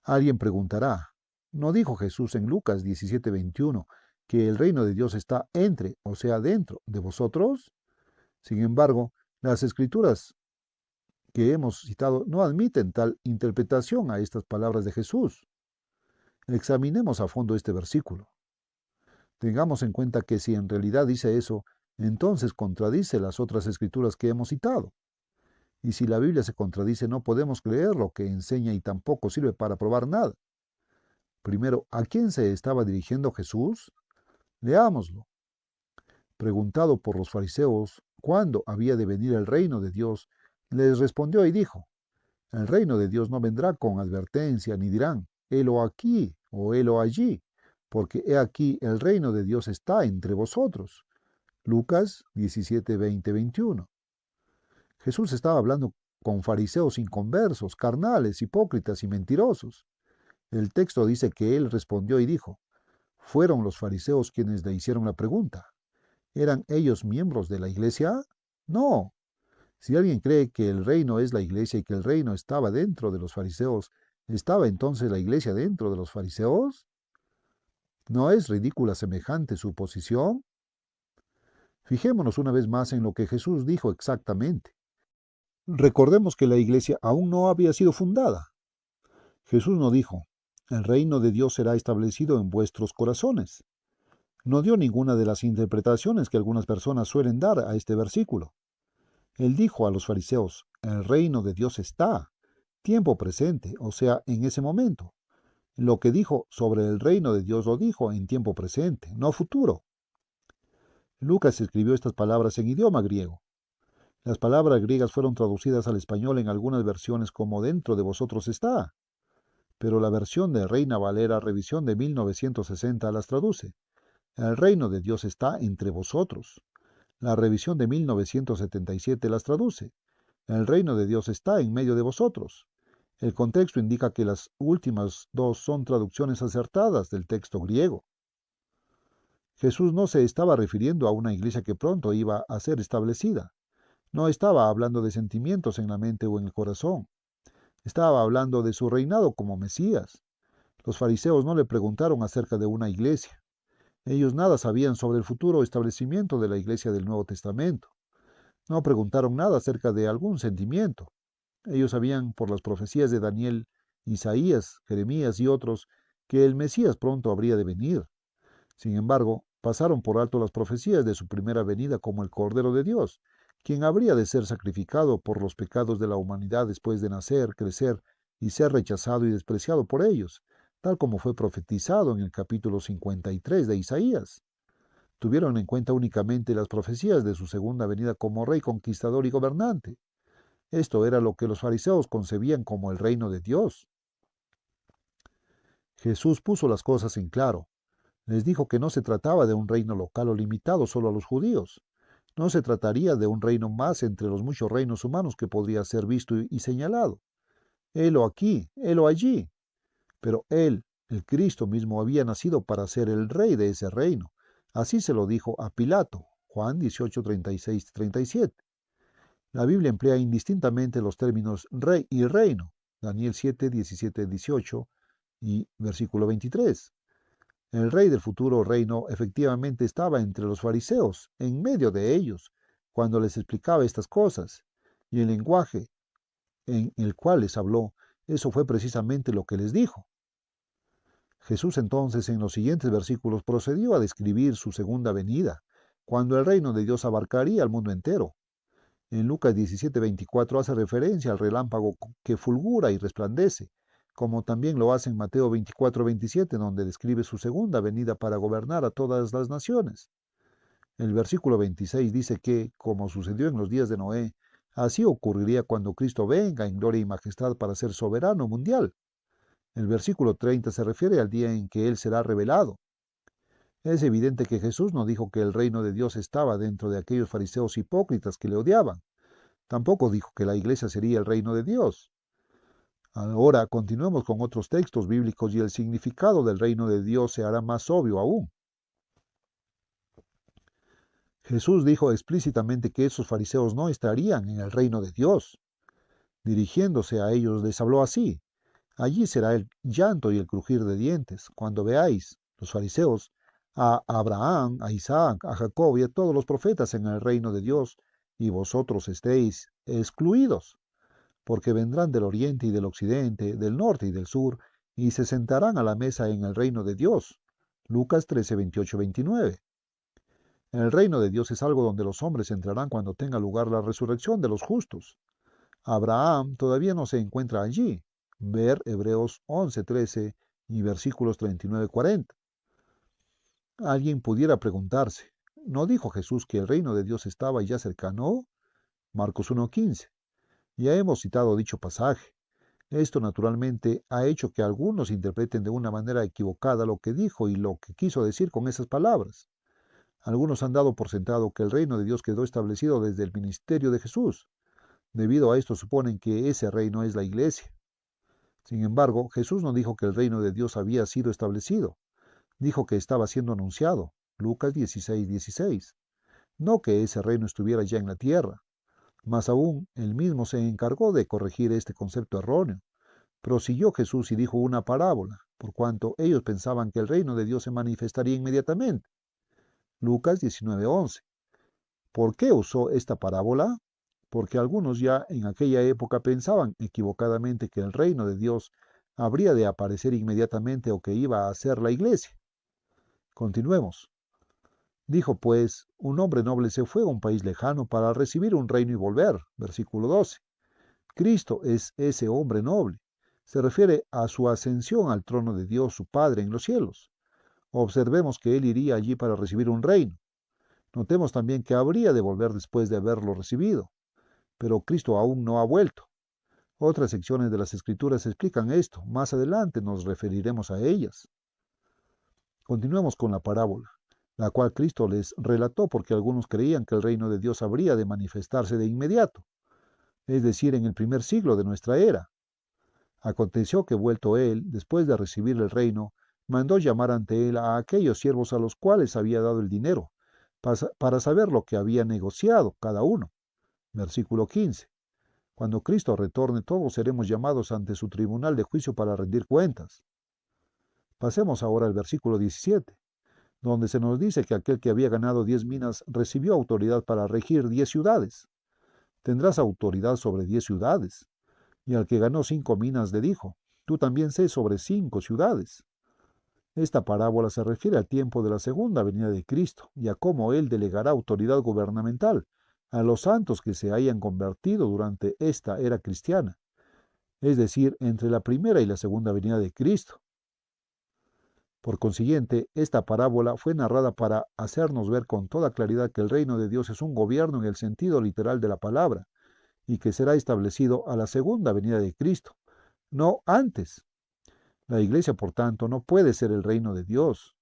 Alguien preguntará, ¿no dijo Jesús en Lucas 17:21 que el reino de Dios está entre, o sea, dentro de vosotros? Sin embargo, las escrituras que hemos citado no admiten tal interpretación a estas palabras de Jesús. Examinemos a fondo este versículo. Tengamos en cuenta que si en realidad dice eso, entonces contradice las otras escrituras que hemos citado. Y si la Biblia se contradice, no podemos creer lo que enseña y tampoco sirve para probar nada. Primero, ¿a quién se estaba dirigiendo Jesús? Leámoslo. Preguntado por los fariseos cuándo había de venir el reino de Dios, les respondió y dijo, el reino de Dios no vendrá con advertencia, ni dirán, helo aquí o helo allí, porque he aquí el reino de Dios está entre vosotros. Lucas 17, 20, 21. Jesús estaba hablando con fariseos inconversos, carnales, hipócritas y mentirosos. El texto dice que él respondió y dijo, fueron los fariseos quienes le hicieron la pregunta. ¿Eran ellos miembros de la iglesia? No. Si alguien cree que el reino es la iglesia y que el reino estaba dentro de los fariseos, ¿estaba entonces la iglesia dentro de los fariseos? ¿No es ridícula semejante suposición? Fijémonos una vez más en lo que Jesús dijo exactamente. Recordemos que la iglesia aún no había sido fundada. Jesús no dijo, el reino de Dios será establecido en vuestros corazones. No dio ninguna de las interpretaciones que algunas personas suelen dar a este versículo. Él dijo a los fariseos, el reino de Dios está, tiempo presente, o sea, en ese momento. Lo que dijo sobre el reino de Dios lo dijo en tiempo presente, no futuro. Lucas escribió estas palabras en idioma griego. Las palabras griegas fueron traducidas al español en algunas versiones como dentro de vosotros está, pero la versión de Reina Valera revisión de 1960 las traduce. El reino de Dios está entre vosotros. La revisión de 1977 las traduce. El reino de Dios está en medio de vosotros. El contexto indica que las últimas dos son traducciones acertadas del texto griego. Jesús no se estaba refiriendo a una iglesia que pronto iba a ser establecida. No estaba hablando de sentimientos en la mente o en el corazón. Estaba hablando de su reinado como Mesías. Los fariseos no le preguntaron acerca de una iglesia. Ellos nada sabían sobre el futuro establecimiento de la iglesia del Nuevo Testamento. No preguntaron nada acerca de algún sentimiento. Ellos sabían por las profecías de Daniel, Isaías, Jeremías y otros que el Mesías pronto habría de venir. Sin embargo, pasaron por alto las profecías de su primera venida como el Cordero de Dios, quien habría de ser sacrificado por los pecados de la humanidad después de nacer, crecer y ser rechazado y despreciado por ellos, tal como fue profetizado en el capítulo 53 de Isaías. Tuvieron en cuenta únicamente las profecías de su segunda venida como rey conquistador y gobernante. Esto era lo que los fariseos concebían como el reino de Dios. Jesús puso las cosas en claro. Les dijo que no se trataba de un reino local o limitado solo a los judíos. No se trataría de un reino más entre los muchos reinos humanos que podría ser visto y señalado. Helo aquí, helo allí. Pero él, el Cristo mismo, había nacido para ser el rey de ese reino. Así se lo dijo a Pilato, Juan 18, 36, 37. La Biblia emplea indistintamente los términos rey y reino, Daniel 7, 17, 18 y versículo 23. El rey del futuro reino efectivamente estaba entre los fariseos, en medio de ellos, cuando les explicaba estas cosas, y el lenguaje en el cual les habló, eso fue precisamente lo que les dijo. Jesús entonces en los siguientes versículos procedió a describir su segunda venida, cuando el reino de Dios abarcaría al mundo entero. En Lucas 17:24 hace referencia al relámpago que fulgura y resplandece, como también lo hace en Mateo 24:27, donde describe su segunda venida para gobernar a todas las naciones. El versículo 26 dice que, como sucedió en los días de Noé, así ocurriría cuando Cristo venga en gloria y majestad para ser soberano mundial. El versículo 30 se refiere al día en que Él será revelado. Es evidente que Jesús no dijo que el reino de Dios estaba dentro de aquellos fariseos hipócritas que le odiaban. Tampoco dijo que la iglesia sería el reino de Dios. Ahora continuemos con otros textos bíblicos y el significado del reino de Dios se hará más obvio aún. Jesús dijo explícitamente que esos fariseos no estarían en el reino de Dios. Dirigiéndose a ellos les habló así: allí será el llanto y el crujir de dientes, cuando veáis, los fariseos, a Abraham, a Isaac, a Jacob y a todos los profetas en el reino de Dios, y vosotros estéis excluidos, porque vendrán del oriente y del occidente, del norte y del sur, y se sentarán a la mesa en el reino de Dios. Lucas 13, 28, 29. El reino de Dios es algo donde los hombres entrarán cuando tenga lugar la resurrección de los justos. Abraham todavía no se encuentra allí. Ver Hebreos 11:13 y versículos 39-40. Alguien pudiera preguntarse, ¿no dijo Jesús que el reino de Dios estaba ya cercano? Marcos 1:15. Ya hemos citado dicho pasaje. Esto naturalmente ha hecho que algunos interpreten de una manera equivocada lo que dijo y lo que quiso decir con esas palabras. Algunos han dado por sentado que el reino de Dios quedó establecido desde el ministerio de Jesús. Debido a esto suponen que ese reino es la iglesia. Sin embargo, Jesús no dijo que el reino de Dios había sido establecido. Dijo que estaba siendo anunciado. Lucas 16:16. No que ese reino estuviera ya en la tierra. Más aún, él mismo se encargó de corregir este concepto erróneo. Prosiguió Jesús y dijo una parábola, por cuanto ellos pensaban que el reino de Dios se manifestaría inmediatamente. Lucas 19:11. ¿Por qué usó esta parábola? Porque algunos ya en aquella época pensaban equivocadamente que el reino de Dios habría de aparecer inmediatamente o que iba a ser la iglesia. Continuemos. Dijo pues, un hombre noble se fue a un país lejano para recibir un reino y volver. Versículo 12. Cristo es ese hombre noble. Se refiere a su ascensión al trono de Dios su Padre en los cielos. Observemos que él iría allí para recibir un reino. Notemos también que habría de volver después de haberlo recibido. Pero Cristo aún no ha vuelto. Otras secciones de las Escrituras explican esto. Más adelante nos referiremos a ellas. Continuemos con la parábola, la cual Cristo les relató porque algunos creían que el reino de Dios habría de manifestarse de inmediato, es decir, en el primer siglo de nuestra era. Aconteció que vuelto él, después de recibir el reino, mandó llamar ante él a aquellos siervos a los cuales había dado el dinero, para saber lo que había negociado cada uno. Versículo 15. Cuando Cristo retorne, todos seremos llamados ante su tribunal de juicio para rendir cuentas. Pasemos ahora al versículo 17, donde se nos dice que aquel que había ganado 10 minas recibió autoridad para regir 10 ciudades. Tendrás autoridad sobre 10 ciudades. Y al que ganó 5 minas le dijo, tú también sé sobre 5 ciudades. Esta parábola se refiere al tiempo de la segunda venida de Cristo y a cómo Él delegará autoridad gubernamental a los santos que se hayan convertido durante esta era cristiana, es decir, entre la primera y la segunda venida de Cristo. Por consiguiente, esta parábola fue narrada para hacernos ver con toda claridad que el reino de Dios es un gobierno en el sentido literal de la palabra, y que será establecido a la segunda venida de Cristo, no antes. La iglesia, por tanto, no puede ser el reino de Dios.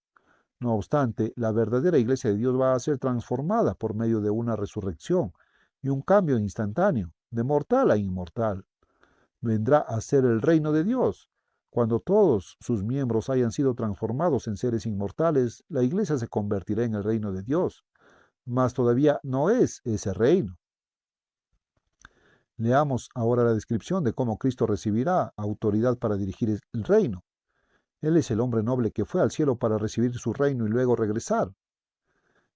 No obstante, la verdadera iglesia de Dios va a ser transformada por medio de una resurrección y un cambio instantáneo, de mortal a inmortal. Vendrá a ser el reino de Dios. Cuando todos sus miembros hayan sido transformados en seres inmortales, la iglesia se convertirá en el reino de Dios. Mas todavía no es ese reino. Leamos ahora la descripción de cómo Cristo recibirá autoridad para dirigir el reino. Él es el hombre noble que fue al cielo para recibir su reino y luego regresar.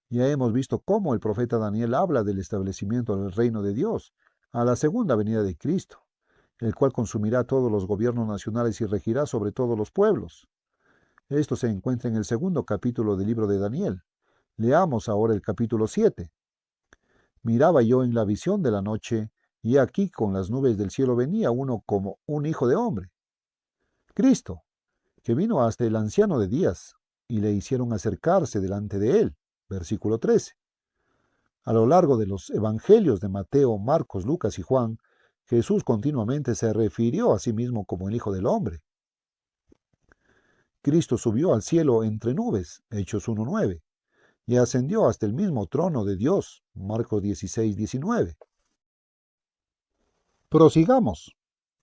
Ya hemos visto cómo el profeta Daniel habla del establecimiento del reino de Dios, a la segunda venida de Cristo, el cual consumirá todos los gobiernos nacionales y regirá sobre todos los pueblos. Esto se encuentra en el segundo capítulo del libro de Daniel. Leamos ahora el capítulo 7. Miraba yo en la visión de la noche, y aquí con las nubes del cielo venía uno como un hijo de hombre. Cristo, que vino hasta el anciano de días, y le hicieron acercarse delante de él. Versículo 13. A lo largo de los evangelios de Mateo, Marcos, Lucas y Juan, Jesús continuamente se refirió a sí mismo como el Hijo del Hombre. Cristo subió al cielo entre nubes, Hechos 1:9, y ascendió hasta el mismo trono de Dios, Marcos 16:19. Prosigamos.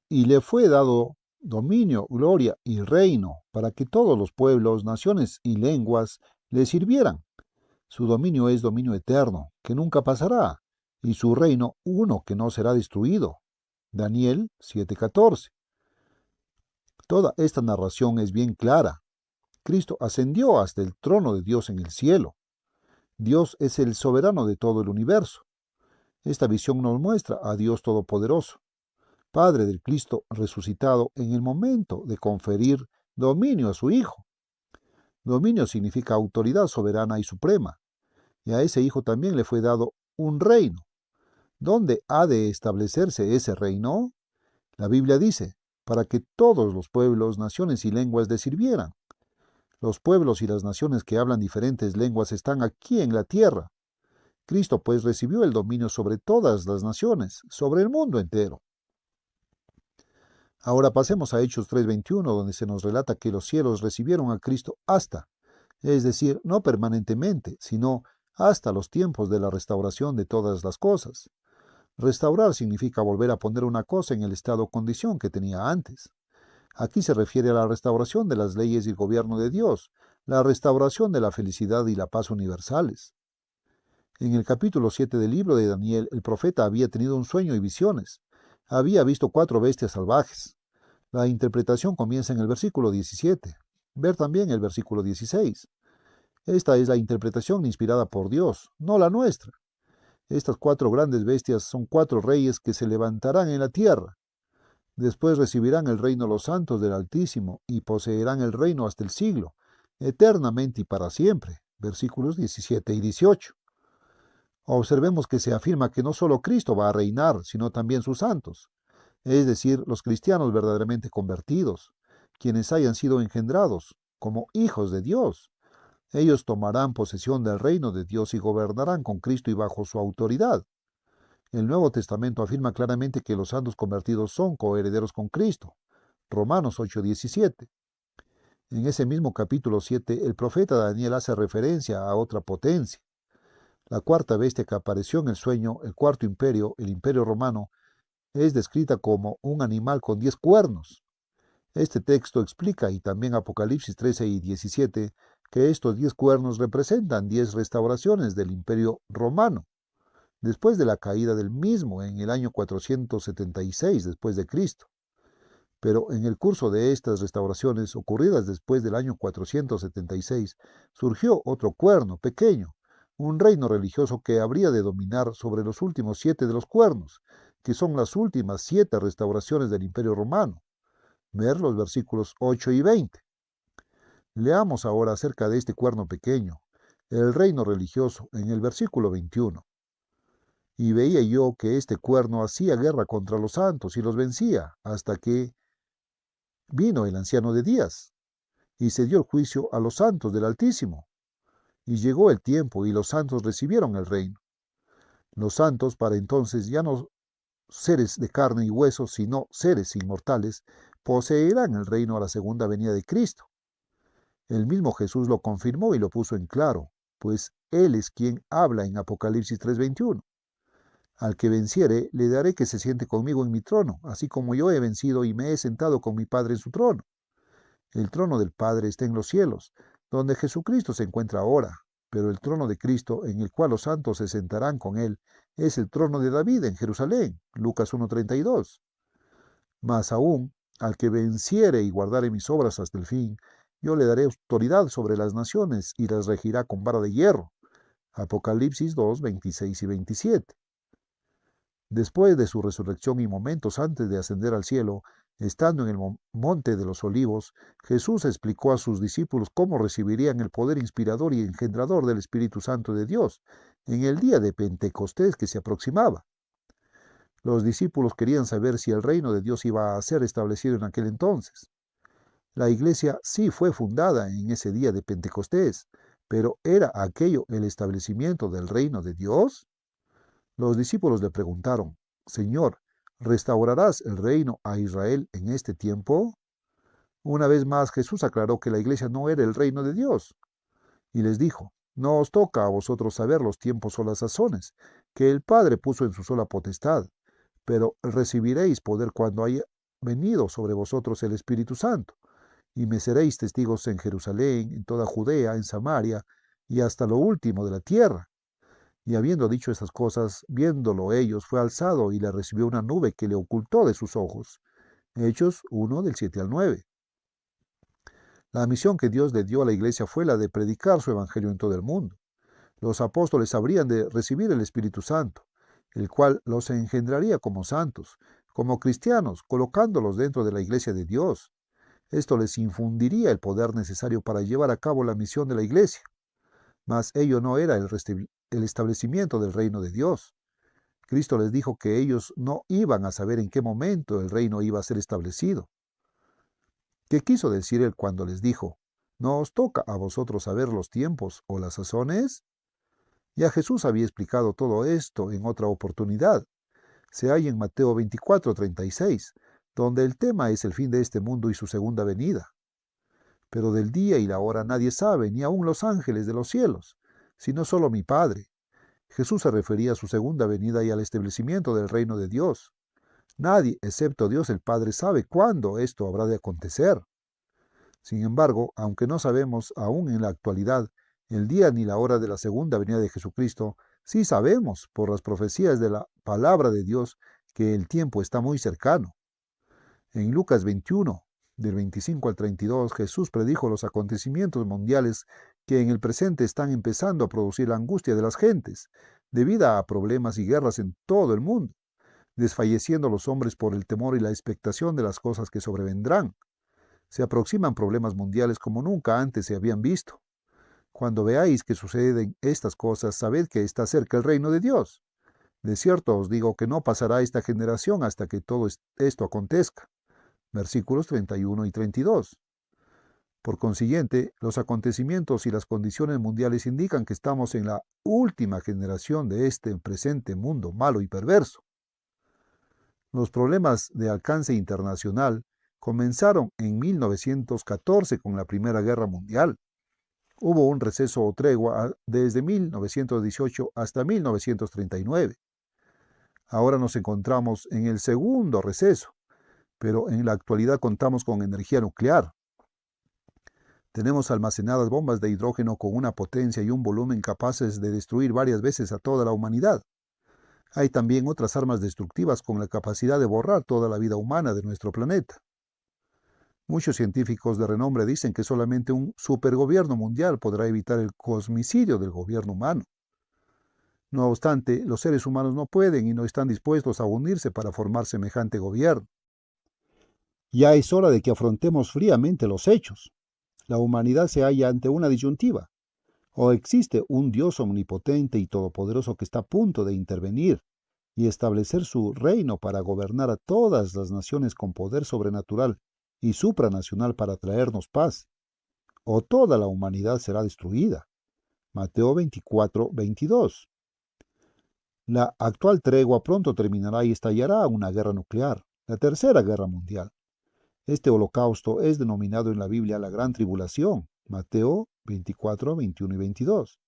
Y le fue dado dominio, gloria y reino para que todos los pueblos, naciones y lenguas le sirvieran. Su dominio es dominio eterno, que nunca pasará, y su reino uno que no será destruido. Daniel 7:14. Toda esta narración es bien clara. Cristo ascendió hasta el trono de Dios en el cielo. Dios es el soberano de todo el universo. Esta visión nos muestra a Dios Todopoderoso, Padre del Cristo resucitado en el momento de conferir dominio a su Hijo. Dominio significa autoridad soberana y suprema, y a ese Hijo también le fue dado un reino. ¿Dónde ha de establecerse ese reino? La Biblia dice, para que todos los pueblos, naciones y lenguas le sirvieran. Los pueblos y las naciones que hablan diferentes lenguas están aquí en la tierra. Cristo pues recibió el dominio sobre todas las naciones, sobre el mundo entero. Ahora pasemos a Hechos 3:21, donde se nos relata que los cielos recibieron a Cristo hasta, es decir, no permanentemente, sino hasta los tiempos de la restauración de todas las cosas. Restaurar significa volver a poner una cosa en el estado o condición que tenía antes. Aquí se refiere a la restauración de las leyes y el gobierno de Dios, la restauración de la felicidad y la paz universales. En el capítulo 7 del libro de Daniel, el profeta había tenido un sueño y visiones. Había visto 4 bestias salvajes. La interpretación comienza en el versículo 17. Ver también el versículo 16. Esta es la interpretación inspirada por Dios, no la nuestra. Estas 4 grandes bestias son 4 reyes que se levantarán en la tierra. Después recibirán el reino los santos del Altísimo y poseerán el reino hasta el siglo, eternamente y para siempre. Versículos 17 y 18. Observemos que se afirma que no solo Cristo va a reinar, sino también sus santos, es decir, los cristianos verdaderamente convertidos, quienes hayan sido engendrados como hijos de Dios. Ellos tomarán posesión del reino de Dios y gobernarán con Cristo y bajo su autoridad. El Nuevo Testamento afirma claramente que los santos convertidos son coherederos con Cristo. Romanos 8:17. En ese mismo capítulo 7, el profeta Daniel hace referencia a otra potencia. La cuarta bestia que apareció en el sueño, el cuarto imperio, el imperio romano, es descrita como un animal con 10 cuernos. Este texto explica, y también Apocalipsis 13 y 17, que estos 10 cuernos representan 10 restauraciones del imperio romano, después de la caída del mismo en el año 476 después de Cristo. Pero en el curso de estas restauraciones ocurridas después del año 476, surgió otro cuerno pequeño, un reino religioso que habría de dominar sobre los últimos 7 de los cuernos, que son las últimas 7 restauraciones del Imperio Romano. Ver los versículos 8 y 20. Leamos ahora acerca de este cuerno pequeño, el reino religioso, en el versículo 21. Y veía yo que este cuerno hacía guerra contra los santos y los vencía, hasta que vino el anciano de días, y se dio el juicio a los santos del Altísimo. Y llegó el tiempo, y los santos recibieron el reino. Los santos, para entonces ya no seres de carne y hueso, sino seres inmortales, poseerán el reino a la segunda venida de Cristo. El mismo Jesús lo confirmó y lo puso en claro, pues Él es quien habla en Apocalipsis 3:21. Al que venciere, le daré que se siente conmigo en mi trono, así como yo he vencido y me he sentado con mi Padre en su trono. El trono del Padre está en los cielos, donde Jesucristo se encuentra ahora, pero el trono de Cristo, en el cual los santos se sentarán con Él, es el trono de David en Jerusalén, Lucas 1:32. Más aún, al que venciere y guardare mis obras hasta el fin, yo le daré autoridad sobre las naciones y las regirá con vara de hierro. Apocalipsis 2, 26 y 27. Después de su resurrección y momentos antes de ascender al cielo, estando en el monte de los olivos, Jesús explicó a sus discípulos cómo recibirían el poder inspirador y engendrador del Espíritu Santo de Dios en el día de Pentecostés que se aproximaba. Los discípulos querían saber si el reino de Dios iba a ser establecido en aquel entonces. La iglesia sí fue fundada en ese día de Pentecostés, pero ¿era aquello el establecimiento del reino de Dios? Los discípulos le preguntaron, Señor, ¿restaurarás el reino a Israel en este tiempo? Una vez más Jesús aclaró que la iglesia no era el reino de Dios, y les dijo, no os toca a vosotros saber los tiempos o las sazones, que el Padre puso en su sola potestad, pero recibiréis poder cuando haya venido sobre vosotros el Espíritu Santo, y me seréis testigos en Jerusalén, en toda Judea, en Samaria, y hasta lo último de la tierra. Y habiendo dicho estas cosas, viéndolo ellos, fue alzado y le recibió una nube que le ocultó de sus ojos. Hechos 1 del 7 al 9. La misión que Dios le dio a la iglesia fue la de predicar su evangelio en todo el mundo. Los apóstoles habrían de recibir el Espíritu Santo, el cual los engendraría como santos, como cristianos, colocándolos dentro de la iglesia de Dios. Esto les infundiría el poder necesario para llevar a cabo la misión de la iglesia. Mas ello no era el establecimiento del reino de Dios. Cristo les dijo que ellos no iban a saber en qué momento el reino iba a ser establecido. ¿Qué quiso decir él cuando les dijo, no os toca a vosotros saber los tiempos o las sazones? Ya Jesús había explicado todo esto en otra oportunidad. Se halla en Mateo 24:36, donde el tema es el fin de este mundo y su segunda venida. Pero del día y la hora nadie sabe, ni aun los ángeles de los cielos, sino solo mi Padre. Jesús se refería a su segunda venida y al establecimiento del reino de Dios. Nadie, excepto Dios el Padre, sabe cuándo esto habrá de acontecer. Sin embargo, aunque no sabemos aún en la actualidad el día ni la hora de la segunda venida de Jesucristo, sí sabemos por las profecías de la palabra de Dios que el tiempo está muy cercano. En Lucas 21, del 25 al 32, Jesús predijo los acontecimientos mundiales que en el presente están empezando a producir la angustia de las gentes, debido a problemas y guerras en todo el mundo, desfalleciendo los hombres por el temor y la expectación de las cosas que sobrevendrán. Se aproximan problemas mundiales como nunca antes se habían visto. Cuando veáis que suceden estas cosas, sabed que está cerca el reino de Dios. De cierto os digo que no pasará esta generación hasta que todo esto acontezca. Versículos 31 y 32. Por consiguiente, los acontecimientos y las condiciones mundiales indican que estamos en la última generación de este presente mundo malo y perverso. Los problemas de alcance internacional comenzaron en 1914 con la Primera Guerra Mundial. Hubo un receso o tregua desde 1918 hasta 1939. Ahora nos encontramos en el segundo receso, pero en la actualidad contamos con energía nuclear. Tenemos almacenadas bombas de hidrógeno con una potencia y un volumen capaces de destruir varias veces a toda la humanidad. Hay también otras armas destructivas con la capacidad de borrar toda la vida humana de nuestro planeta. Muchos científicos de renombre dicen que solamente un supergobierno mundial podrá evitar el cosmicidio del gobierno humano. No obstante, los seres humanos no pueden y no están dispuestos a unirse para formar semejante gobierno. Ya es hora de que afrontemos fríamente los hechos. La humanidad se halla ante una disyuntiva. O existe un Dios omnipotente y todopoderoso que está a punto de intervenir y establecer su reino para gobernar a todas las naciones con poder sobrenatural y supranacional para traernos paz, o toda la humanidad será destruida. Mateo 24:22. La actual tregua pronto terminará y estallará una guerra nuclear, la Tercera Guerra Mundial. Este holocausto es denominado en la Biblia la Gran Tribulación, Mateo 24, 21 y 22.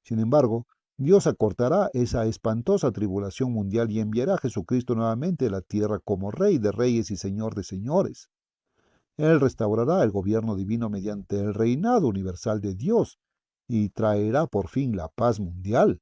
Sin embargo, Dios acortará esa espantosa tribulación mundial y enviará a Jesucristo nuevamente a la tierra como Rey de Reyes y Señor de Señores. Él restaurará el gobierno divino mediante el reinado universal de Dios y traerá por fin la paz mundial.